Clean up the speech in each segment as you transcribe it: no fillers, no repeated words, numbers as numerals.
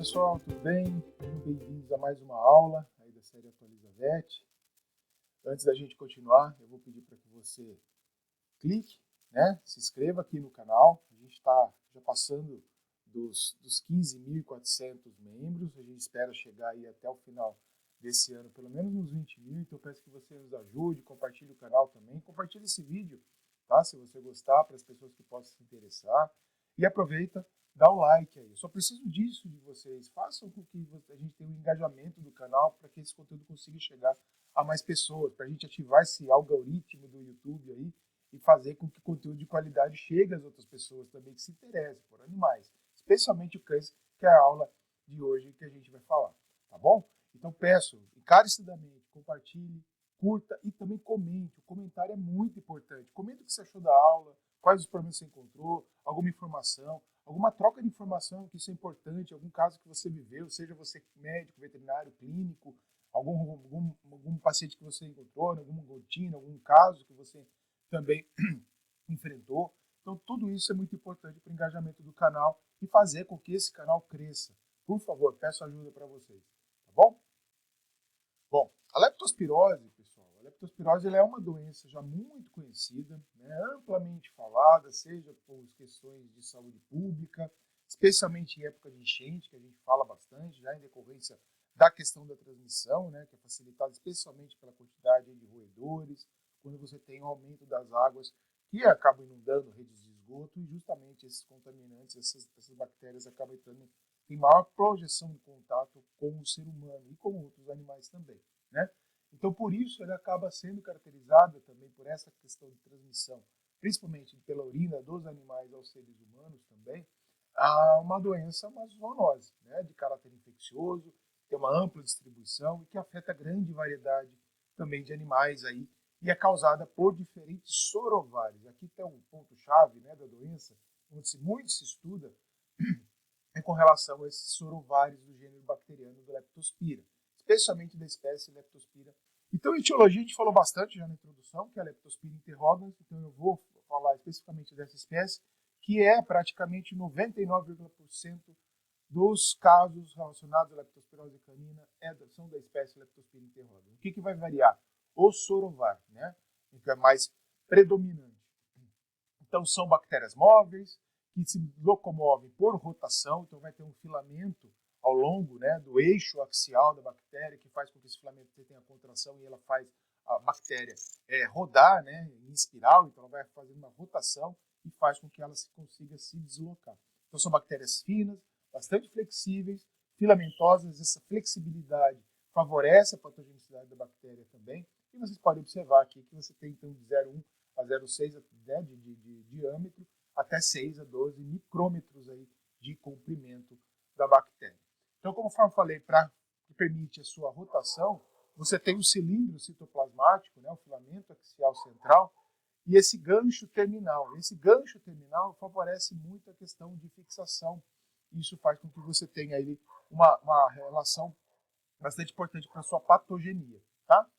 pessoal, tudo bem? Sejam bem-vindos a mais uma aula aí da série Atualiza VET. Antes da gente continuar, eu vou pedir para que você clique, se inscreva aqui no canal. A gente está já passando dos 15.400 membros, a gente espera chegar aí até o final desse ano, pelo menos uns 20 mil, então eu peço que você nos ajude, compartilhe o canal também, compartilhe esse vídeo, tá? Se você gostar, para as pessoas que possam se interessar, e aproveita, dá o like aí. Eu só preciso disso de vocês, façam com que a gente tenha um engajamento do canal para que esse conteúdo consiga chegar a mais pessoas, para a gente ativar esse algoritmo do YouTube aí e fazer com que conteúdo de qualidade chegue às outras pessoas também que se interessem por animais, especialmente o cães, que é a aula de hoje que a gente vai falar, tá bom? Então peço encarecidamente, compartilhe, curta e também comente. O comentário é muito importante. Comente o que você achou da aula, quais os problemas você encontrou, alguma informação, alguma troca de informação, que isso é importante, algum caso que você viveu, seja você médico, veterinário, clínico, algum paciente que você encontrou, alguma rotina, algum caso que você também enfrentou. Então tudo isso é muito importante para o engajamento do canal e fazer com que esse canal cresça. Por favor, peço ajuda para vocês, tá bom? Bom, a leptospirose, pessoal, a leptospirose ela é uma doença já muito conhecida, amplamente falada, seja por questões de saúde pública, especialmente em época de enchente, que a gente fala bastante, já em decorrência da questão da transmissão, que é facilitada especialmente pela quantidade de roedores, quando você tem um aumento das águas que acabam inundando redes de esgoto e justamente esses contaminantes, essas bactérias acabam entrando, tem maior projeção de contato com o ser humano e com outros animais também, Então, por isso, ele acaba sendo caracterizado também por essa questão de transmissão, principalmente pela urina dos animais aos seres humanos também, a uma doença, uma zoonose, de caráter infeccioso, tem uma ampla distribuição e que afeta grande variedade também de animais aí, e é causada por diferentes sorovários. Aqui tem um ponto-chave da doença, onde muito se estuda, é com relação a esses sorovários do gênero bacteriano do Leptospira, especialmente da espécie Leptospira. Então, em etiologia, a gente falou bastante já na introdução, que é a Leptospira interrogans, então eu vou falar especificamente dessa espécie, que é praticamente 99,% dos casos relacionados à leptospirose canina são da espécie Leptospira interrogans. O que vai variar? O sorovário, que é mais predominante. Então, são bactérias móveis, que se locomovem por rotação, então vai ter um filamento ao longo do eixo axial da bactéria, que faz com que esse filamento tenha contração e ela faz a bactéria rodar em espiral, então ela vai fazendo uma rotação e faz com que ela consiga se deslocar. Então são bactérias finas, bastante flexíveis, filamentosas, essa flexibilidade favorece a patogenicidade da bactéria também, e vocês podem observar aqui que você tem então de 0,1 a 0,6 de diâmetro, até 6 a 12 micrômetros aí de comprimento da bactéria. Então, como eu falei, que permite a sua rotação, você tem um cilindro citoplasmático, o filamento axial central, e esse gancho terminal. Esse gancho terminal favorece muito a questão de fixação. Isso faz com que você tenha aí uma relação bastante importante para a sua patogenia. Tá?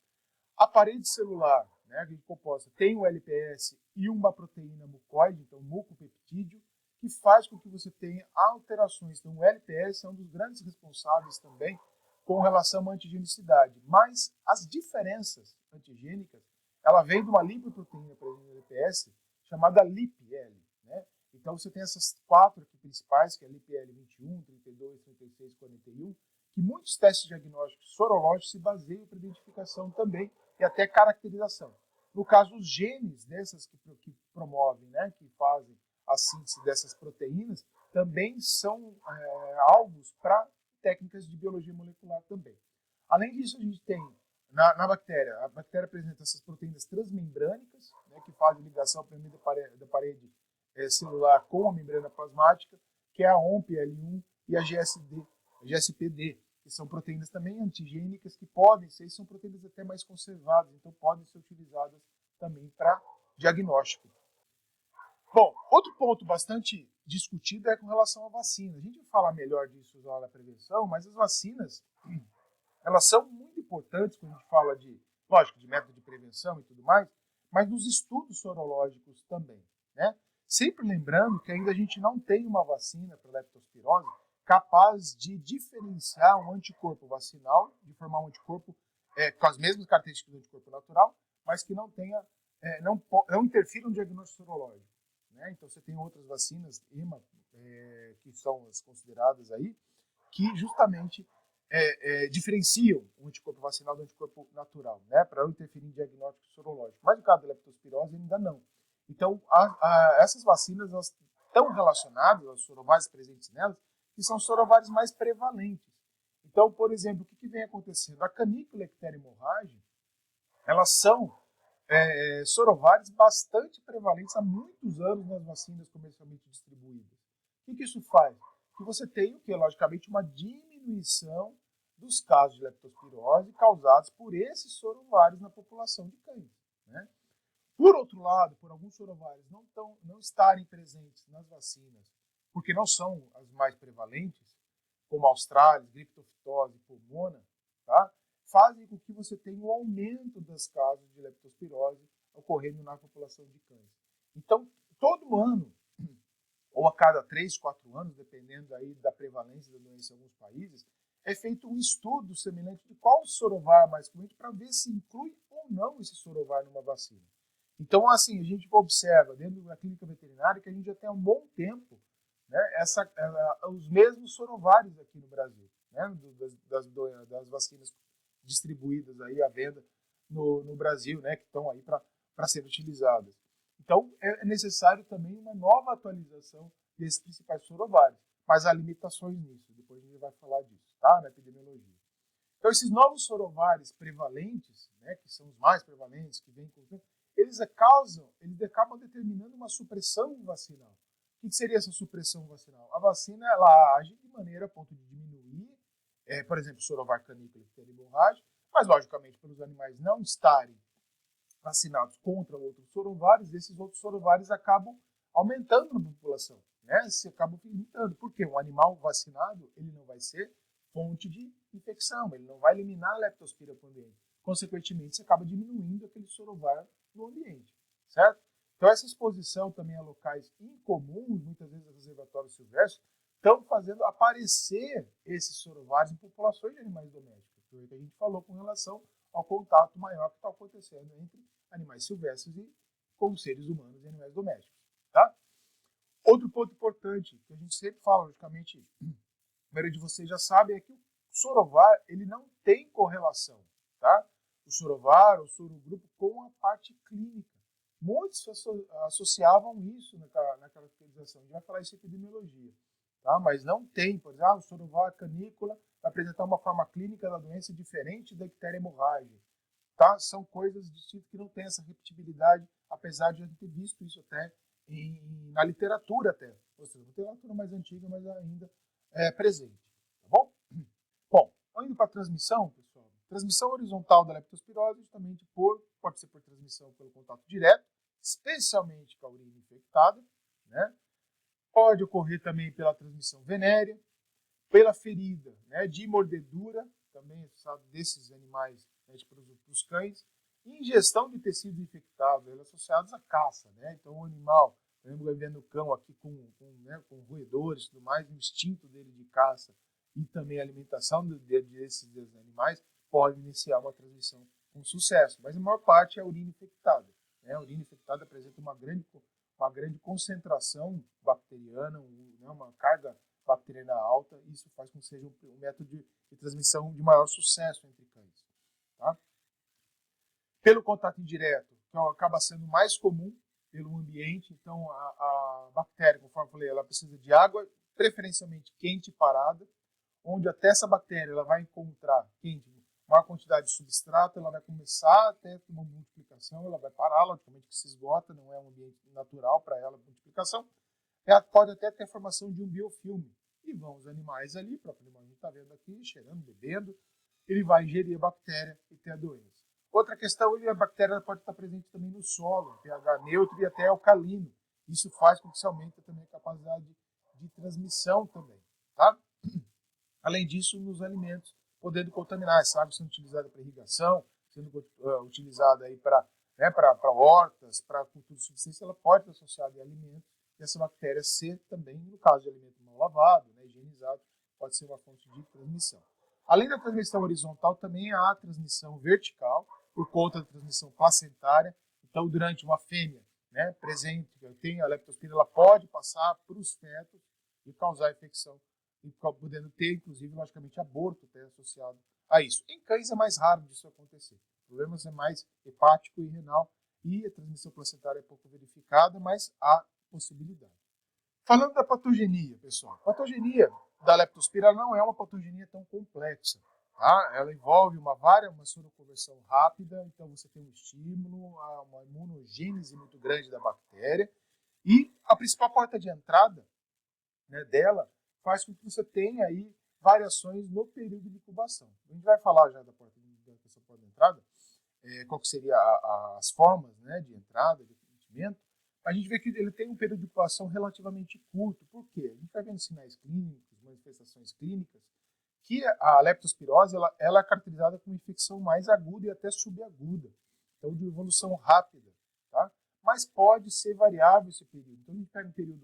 A parede celular, que é composta, tem o LPS e uma proteína mucoide, então mucopeptídeo, que faz com que você tenha alterações. Então, o LPS é um dos grandes responsáveis também com relação à antigenicidade. Mas as diferenças antigênicas, ela vem de uma lipoproteína presente no LPS, chamada LipL. Então, você tem essas quatro aqui principais, que é LipL 21, 32, 36, 41, que muitos testes diagnósticos sorológicos se baseiam para identificação também e até caracterização. No caso, os genes dessas que promovem, que fazem a síntese dessas proteínas, também são alvos para técnicas de biologia molecular também. Além disso, a gente tem na bactéria, a bactéria apresenta essas proteínas transmembrânicas, que fazem ligação da parede celular com a membrana plasmática, que é a OMP-L1 e a GSPD, que são proteínas também antigênicas que podem ser, são proteínas até mais conservadas, então podem ser utilizadas também para diagnóstico. Bom, outro ponto bastante discutido é com relação à vacina. A gente vai falar melhor disso na hora da prevenção, mas as vacinas, elas são muito importantes quando a gente fala lógico, de método de prevenção e tudo mais, mas nos estudos sorológicos também, Sempre lembrando que ainda a gente não tem uma vacina para leptospirose capaz de diferenciar um anticorpo vacinal, de formar um anticorpo com as mesmas características do anticorpo natural, mas que não tenha, não interfira no diagnóstico sorológico. Né? Então você tem outras vacinas, EMA, que são as consideradas aí, que justamente diferenciam o anticorpo vacinal do anticorpo natural, né? Para não interferir em diagnóstico sorológico. Mas no caso da leptospirose ainda não. Então essas vacinas elas estão relacionadas aos sorovários presentes nelas, que são sorovários mais prevalentes. Então, por exemplo, o que vem acontecendo? A canícula e a icteria hemorrágica, elas são sorovários bastante prevalentes há muitos anos nas vacinas comercialmente distribuídas. O que isso faz? Que você tem, logicamente, uma diminuição dos casos de leptospirose causados por esses sorovários na população de cães. Né? Por outro lado, por alguns sorovários não estarem presentes nas vacinas, porque não são as mais prevalentes, como a Australis, griptofitose, pulmona, tá? Fazem com que você tenha um aumento dos casos de leptospirose ocorrendo na população de cães. Então, todo ano, ou a cada 3, 4 anos, dependendo aí da prevalência da doença em alguns países, é feito um estudo semelhante de qual sorovar mais comum para ver se inclui ou não esse sorovar numa vacina. Então, assim, a gente observa dentro da clínica veterinária que a gente já tem há um bom tempo, né, os mesmos sorovários aqui no Brasil, né, das vacinas distribuídas aí à venda no Brasil, né, que estão aí para serem utilizadas. Então, é necessário também uma nova atualização desses principais sorovários, mas há limitações nisso, depois a gente vai falar disso, tá, na epidemiologia. Então, esses novos sorovários prevalentes, né, que são os mais prevalentes, que vêm com eles acabam determinando uma supressão vacinal. O que seria essa supressão vacinal? A vacina ela age de maneira a ponto de diminuir, por exemplo, o sorovar canícula e hemorrágica, mas logicamente pelos animais não estarem vacinados contra outros sorovários, esses outros sorovários acabam aumentando na população, né? Se acabam limitando. Porque um animal vacinado ele não vai ser fonte de infecção, ele não vai eliminar a leptospira para o ambiente. Consequentemente, você acaba diminuindo aquele sorovar no ambiente, certo? Então, essa exposição também a locais incomuns, muitas vezes a reservatórios silvestres, estão fazendo aparecer esses sorovários em populações de animais domésticos, que é o que a gente falou com relação ao contato maior que está acontecendo entre animais silvestres e com seres humanos e animais domésticos, tá? Outro ponto importante, que a gente sempre fala, logicamente, a maioria de vocês já sabe, é que o sorovar ele não tem correlação, tá? O sorovar, o sorogrupo, com a parte clínica. Muitos associavam isso na caracterização. A gente vai falar isso em epidemiologia, tá? Mas não tem, por exemplo, o sorovar canícula vai apresentar uma forma clínica da doença diferente da icteria hemorrágica. Tá? São coisas distintas que não têm essa repetibilidade, apesar de a gente ter visto isso até na literatura até. Ou seja, literatura mais antiga, mas ainda presente. Tá bom? Bom, indo para a transmissão, pessoal. Transmissão horizontal da leptospirose, justamente pode ser por transmissão pelo contato direto, especialmente com a urina infectada, né? Pode ocorrer também pela transmissão venérea, pela ferida, né, de mordedura, também desses animais, né, para os cães, e ingestão de tecidos infectados, associados à caça. Né? Então, o animal, por exemplo, vendo o cão aqui com roedores e tudo mais, o instinto dele de caça e também a alimentação desses animais pode iniciar uma transmissão com sucesso. Mas a maior parte é a urina infectada. Né? A urina infectada apresenta uma grande concentração bacteriana, uma carga bacteriana alta, e isso faz com que seja um método de transmissão de maior sucesso entre cães. Tá? Pelo contato indireto, que acaba sendo mais comum pelo ambiente, então a bactéria, conforme eu falei, ela precisa de água, preferencialmente quente e parada, onde até essa bactéria ela vai encontrar quente, maior quantidade de substrato, ela vai começar a ter uma multiplicação, ela vai parar, logicamente que se esgota, não é um ambiente natural para ela a multiplicação. Ela pode até ter a formação de um biofilme. E vão os animais ali, o próprio animal a gente está vendo aqui, cheirando, bebendo, ele vai ingerir a bactéria e ter a doença. Outra questão, a bactéria pode estar presente também no solo, pH neutro e até alcalino. Isso faz com que se aumente também a capacidade de transmissão também. Tá? Além disso, nos alimentos, podendo contaminar, essa água sendo utilizada para irrigação, sendo utilizada para hortas, para cultura de subsistência, ela pode estar associada a alimentos, e essa bactéria ser também, no caso de alimento mal lavado, né, higienizado, pode ser uma fonte de transmissão. Além da transmissão horizontal, também há a transmissão vertical, por conta da transmissão placentária. Então, durante uma fêmea, né, presente, que tem a leptospira, ela pode passar para os fetos e causar infecção, e podendo ter, inclusive, logicamente, aborto até associado a isso. Em cães é mais raro disso acontecer. O problema é mais hepático e renal, e a transmissão placentária é pouco verificada, mas há possibilidade. Falando da patogenia, pessoal, a patogenia da leptospira não é uma patogenia tão complexa. Tá? Ela envolve uma soroconversão rápida, então você tem um estímulo, uma imunogênese muito grande da bactéria, e a principal porta de entrada, né, dela faz com que você tenha aí variações no período de incubação. A gente vai falar já dessa porta de entrada, qual que seria as formas, né, de entrada, de atendimento. A gente vê que ele tem um período de incubação relativamente curto. Por quê? A gente vai vendo sinais clínicos, manifestações clínicas, que a leptospirose ela é caracterizada como infecção mais aguda e até subaguda, então de evolução rápida, tá? Mas pode ser variável esse período. Então a gente pega um período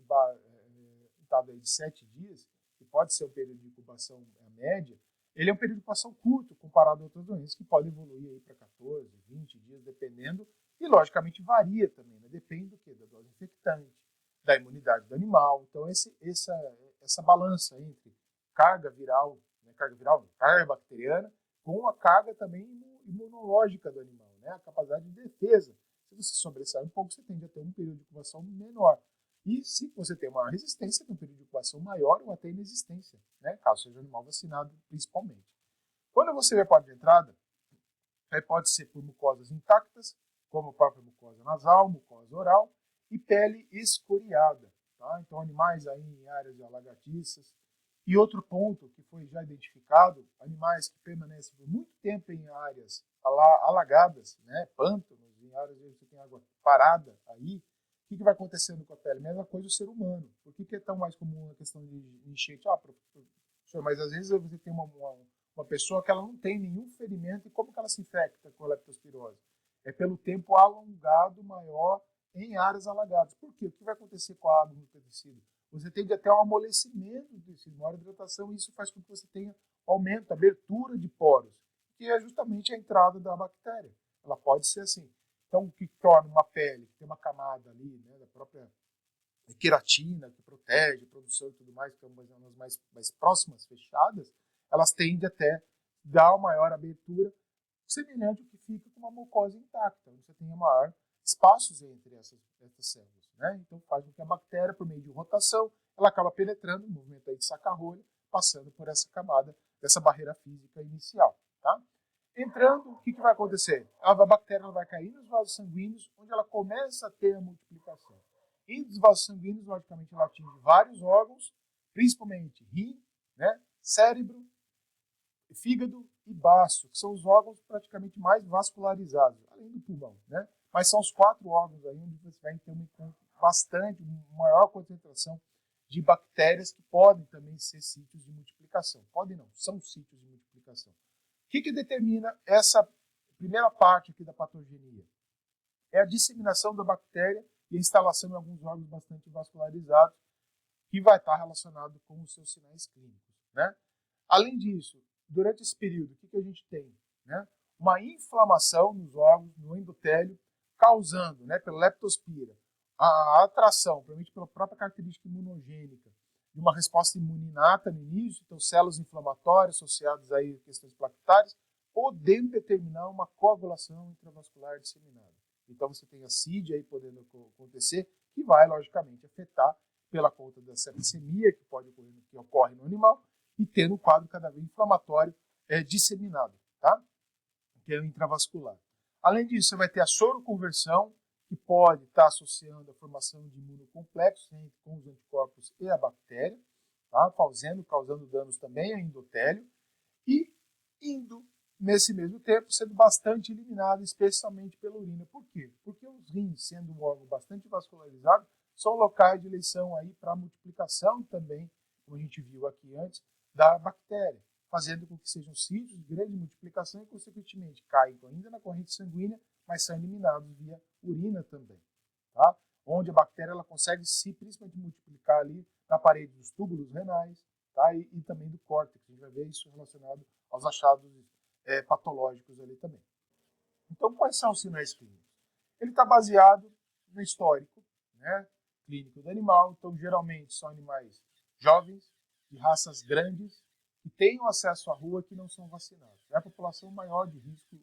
de 7 dias, que pode ser um período de incubação média, ele é um período de incubação curto comparado a outras doenças que podem evoluir para 14, 20 dias, dependendo, e logicamente varia também, né? Depende do quê? Da dose infectante, da imunidade do animal. Então essa balança entre carga viral, carga bacteriana, com a carga também imunológica do animal, né? A capacidade de defesa. Se você sobressai um pouco, você tende a ter um período de incubação menor. E se você tem uma resistência, tem um período de incubação maior ou até inexistência, né? Caso seja um animal vacinado, principalmente. Quando você vê a porta de entrada, pode ser por mucosas intactas, como a própria mucosa nasal, mucosa oral, e pele escoriada. Tá? Então, animais aí em áreas alagadiças. E outro ponto que foi já identificado, animais que permanecem por muito tempo em áreas alagadas, né? Pântanos, em áreas onde você tem água parada aí, o que vai acontecendo com a pele? Mesma coisa o ser humano. Por que é tão mais comum a questão de enchente? Professor, mas às vezes você tem uma pessoa que ela não tem nenhum ferimento, e como que ela se infecta com a leptospirose? É pelo tempo alongado maior em áreas alagadas. Por quê? O que vai acontecer com a água no tecido? Você tende até um amolecimento do tecido, maior hidratação, e isso faz com que você tenha aumento, abertura de poros, que é justamente a entrada da bactéria. Ela pode ser assim. Então, o que torna uma pele, que tem uma camada ali, né, da própria queratina, que protege a produção e tudo mais, que são mais próximas, fechadas, elas tendem até dar uma maior abertura, semelhante ao que fica com uma mucosa intacta, onde você tem maior espaços entre essas células. Né? Então faz com que a bactéria, por meio de rotação, ela acaba penetrando no movimento aí de saca-rolha, passando por essa camada, dessa barreira física inicial. Tá? Entrando, o que vai acontecer? A bactéria vai cair nos vasos sanguíneos, onde ela começa a ter a multiplicação. E dos vasos sanguíneos, logicamente, ela atinge vários órgãos, principalmente rim, né, cérebro, fígado e baço, que são os órgãos praticamente mais vascularizados, além do pulmão, né? Mas são os 4 órgãos aí onde você vai ter uma maior concentração de bactérias que podem também ser sítios de multiplicação. Podem não, são sítios de multiplicação. O que determina essa primeira parte aqui da patogenia? É a disseminação da bactéria e a instalação em alguns órgãos bastante vascularizados, que vai estar relacionado com os seus sinais clínicos. Né? Além disso, durante esse período, o que a gente tem? Né? Uma inflamação nos órgãos, no endotélio, causando, né, pela leptospira, a atração, provavelmente pela própria característica imunogênica, de uma resposta imune inata no início, então células inflamatórias associadas aí a questões plaquetárias, podendo determinar uma coagulação intravascular disseminada. Então você tem a CID aí podendo acontecer, que vai, logicamente, afetar pela conta da septicemia que ocorre no animal, e tendo um quadro cada vez inflamatório disseminado, tá? Que é o intravascular. Além disso, você vai ter a soroconversão, que pode estar associando a formação de imunocomplexos com os anticorpos e a bactéria, tá? Causando danos também ao endotélio, e indo, nesse mesmo tempo, sendo bastante eliminado, especialmente pela urina. Por quê? Porque os rins, sendo um órgão bastante vascularizado, são locais de eleição aí para multiplicação também, como a gente viu aqui antes, da bactéria, fazendo com que sejam sítios de grande multiplicação e, consequentemente, caem ainda na corrente sanguínea, mas são eliminados via urina também, tá? Onde a bactéria ela consegue se principalmente multiplicar ali na parede dos túbulos renais, tá? E também do córtex. A gente vai ver isso relacionado aos achados patológicos ali também. Então, quais são os sinais clínicos? Ele está baseado no histórico, né, clínico do animal. Então, geralmente, são animais jovens, de raças grandes, que tenham acesso à rua que não são vacinados. A população maior de risco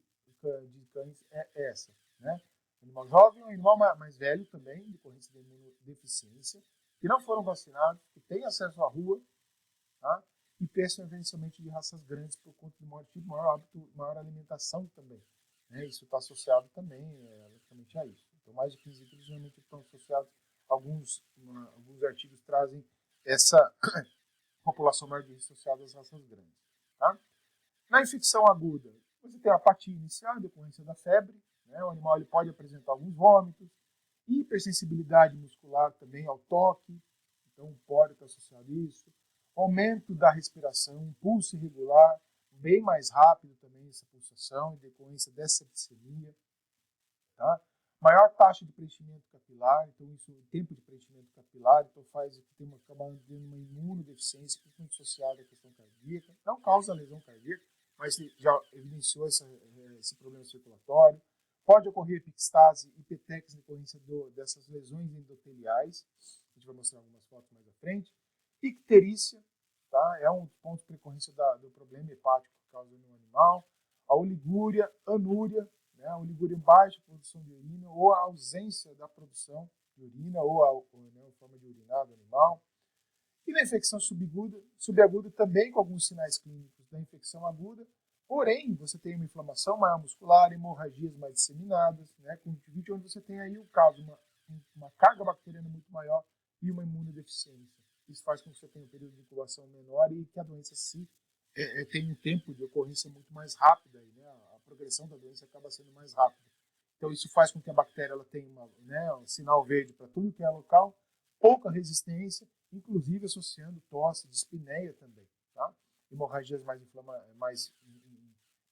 de cães é essa, né? Animal jovem ou animal mais velho também, decorrência de imunodeficiência, que não foram vacinados, que têm acesso à rua, tá? E preferencialmente de raças grandes por conta de maior tipo, maior hábito, maior alimentação também. Né? Isso está associado também, logicamente, a isso. Então, mais de 15 quilos geralmente estão associados, alguns artigos trazem essa população maior de risco associada às raças grandes. Tá? Na infecção aguda, você tem a apatia inicial, decorrência da febre, né? O animal ele pode apresentar alguns vômitos, hipersensibilidade muscular também ao toque, então pode estar associado a isso, aumento da respiração, pulso irregular, bem mais rápido também essa pulsação, em decorrência dessa septicemia, tá? Maior taxa de preenchimento capilar, então isso, o tempo de preenchimento capilar, então faz que acaba tendo uma imunodeficiência, principalmente associada à questão cardíaca, não causa lesão cardíaca, mas já evidenciou esse problema circulatório. Pode ocorrer epicstase e petex em decorrência dessas lesões endoteliais, a gente vai mostrar algumas fotos mais à frente. Icterícia, tá? É um dos pontos de precorrência do problema hepático que causa no animal. A oligúria, anúria, né? A oligúria em baixa produção de urina ou a ausência da produção de urina ou a forma de urinar do animal. E na infecção subaguda também com alguns sinais clínicos da infecção aguda, porém você tem uma inflamação maior muscular, hemorragias mais disseminadas, né? Conjuntivite, onde você tem aí o caso, uma carga bacteriana muito maior e uma imunodeficiência. Isso faz com que você tenha um período de incubação menor e que a doença tem um tempo de ocorrência muito mais rápida, né? A progressão da doença acaba sendo mais rápida. Então isso faz com que a bactéria ela tenha um sinal verde para tudo que é local, pouca resistência, inclusive associando tosse, dispneia também, tá? Hemorragias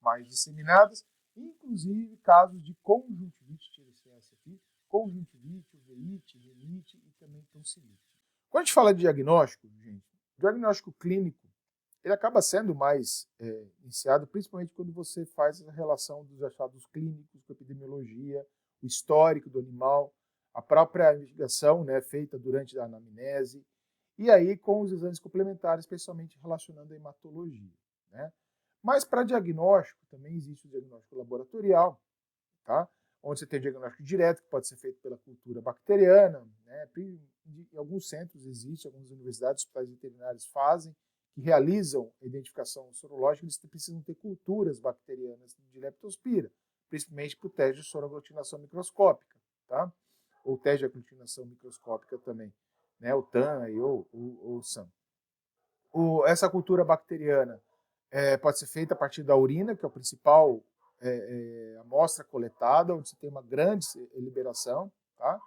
mais disseminadas, inclusive casos de conjuntivite, tira esse S aqui, conjuntivite, uveíte, rinite e também tonsilite. Quando a gente fala de diagnóstico, gente, o diagnóstico clínico, ele acaba sendo mais iniciado, principalmente quando você faz a relação dos achados clínicos com a epidemiologia, o histórico do animal, a própria investigação, né, feita durante a anamnese, e aí com os exames complementares, especialmente relacionando a hematologia. Né? Mas para diagnóstico, também existe o diagnóstico laboratorial, tá? Onde você tem o diagnóstico direto, que pode ser feito pela cultura bacteriana. Né? Em alguns centros existe, algumas universidades, hospitais veterinários fazem, que realizam a identificação sorológica, eles precisam ter culturas bacterianas de Leptospira, principalmente para o teste de soroaglutinação microscópica, tá? Ou teste de aglutinação microscópica também, né? O TAN ou o SAM. Essa cultura bacteriana pode ser feita a partir da urina, que é o principal amostra coletada, onde você tem uma grande liberação, tá?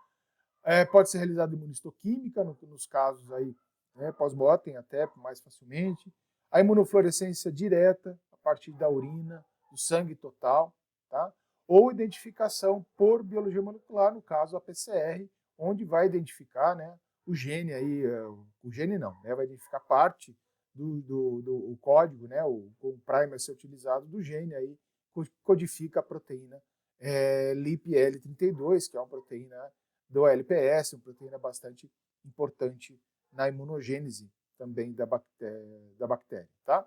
Pode ser realizada imunistoquímica, nos casos aí, né, pós-mortem até mais facilmente. A imunofluorescência direta, a partir da urina, do sangue total, tá? Ou identificação por biologia molecular, no caso a PCR, onde vai identificar, né, o gene aí, o gene não, né, vai identificar parte do código, né, o primer a ser utilizado do gene aí, codifica a proteína LIPL32, que é uma proteína do LPS, uma proteína bastante importante na imunogênese também da bactéria. Tá?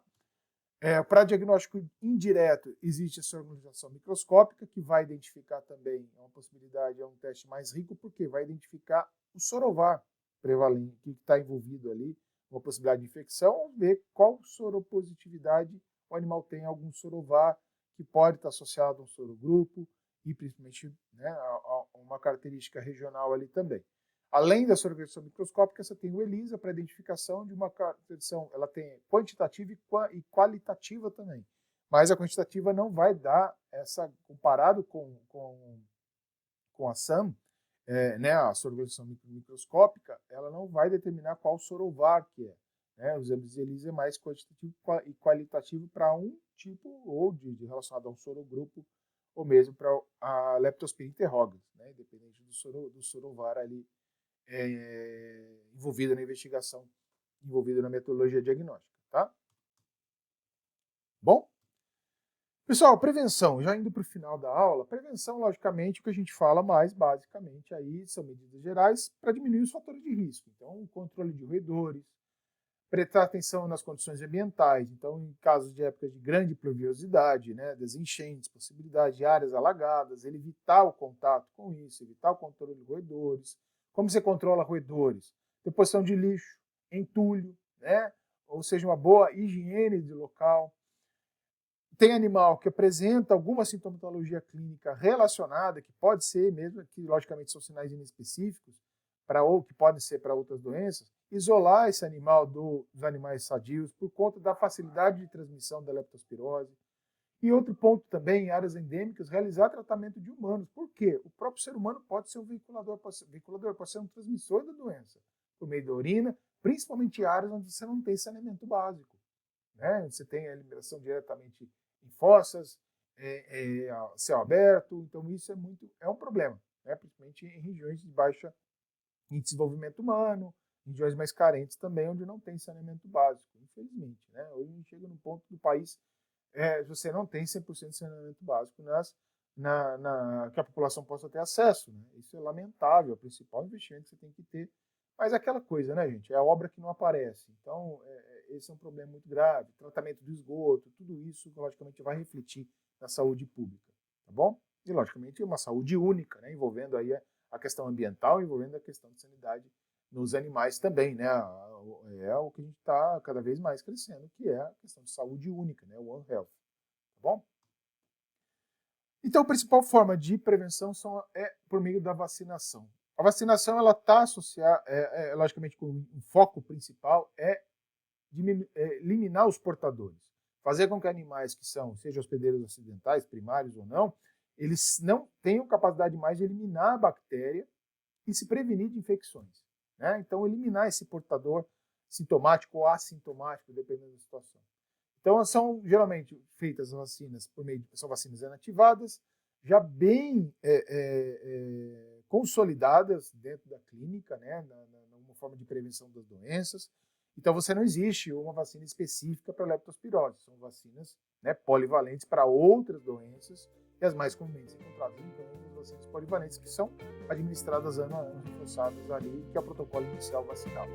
Para diagnóstico indireto, existe a sorologização microscópica, que vai identificar também, é uma possibilidade, é um teste mais rico, porque vai identificar o sorovar prevalente, que está envolvido ali, uma possibilidade de infecção, ver qual soropositividade o animal tem, algum sorovar que pode estar associado a um sorogrupo, e principalmente, né, a uma característica regional ali também. Além da sorologização microscópica, você tem o ELISA para identificação de uma caracterização, ela tem quantitativa e qualitativa também. Mas a quantitativa não vai dar essa, comparado com a SAM, né, a sorologização microscópica, ela não vai determinar qual sorovar que é. Né? O exame de ELISA é mais quantitativo e qualitativo para um tipo ou de relacionado a um sorogrupo, ou mesmo para a Leptospira interrogatus, né? Independente do sorovar ali envolvida na investigação envolvido na metodologia diagnóstica, tá? Bom? Pessoal, prevenção, já indo para o final da aula, prevenção, logicamente, o que a gente fala mais, basicamente, aí são medidas gerais para diminuir os fatores de risco. Então, controle de roedores, prestar atenção nas condições ambientais. Então, em casos de épocas de grande pluviosidade, né, das enchentes, possibilidade de áreas alagadas, ele evitar o contato com isso, evitar o controle de roedores. Como você controla roedores? Deposição de lixo, entulho, né, ou seja, uma boa higiene de local. Tem animal que apresenta alguma sintomatologia clínica relacionada, que pode ser mesmo, que logicamente são sinais inespecíficos, ou que podem ser para outras doenças, isolar esse animal dos animais sadios por conta da facilidade de transmissão da leptospirose. E outro ponto também, em áreas endêmicas, realizar tratamento de humanos. Por quê? O próprio ser humano pode ser um veiculador, pode ser um transmissor da doença, por meio da urina, principalmente em áreas onde você não tem saneamento básico, né? Você tem a eliminação diretamente em fossas, céu aberto, então isso é um problema, né? Principalmente em regiões de baixa índice de desenvolvimento humano, em regiões mais carentes também, onde não tem saneamento básico, infelizmente, né? Hoje a gente chega num ponto do país você não tem 100% de saneamento básico que a população possa ter acesso, né? Isso é lamentável, é o principal investimento que você tem que ter. Mas é aquela coisa, né, gente? É a obra que não aparece. Então, esse é um problema muito grave. Tratamento do esgoto, tudo isso, logicamente, vai refletir na saúde pública, tá bom? E, logicamente, uma saúde única, né? Envolvendo aí a questão ambiental, envolvendo a questão de sanidade nos animais também, né? É o que a gente está cada vez mais crescendo, que é a questão de saúde única, né? One Health, tá bom? Então, a principal forma de prevenção é por meio da vacinação. A vacinação ela está associada, logicamente, com um foco principal eliminar os portadores, fazer com que animais que sejam hospedeiros acidentais, primários ou não, eles não tenham capacidade mais de eliminar a bactéria e se prevenir de infecções, né? Então, eliminar esse portador sintomático ou assintomático, dependendo da situação. Então, são geralmente feitas vacinas são vacinas inativadas, já bem consolidadas dentro da clínica, né, numa forma de prevenção das doenças. Então, não existe uma vacina específica para leptospirose. São vacinas, né, polivalentes para outras doenças e as mais comumente encontradas em cães, as vacinas polivalentes que são administradas ano a ano, reforçadas ali, que é o protocolo inicial vacinal.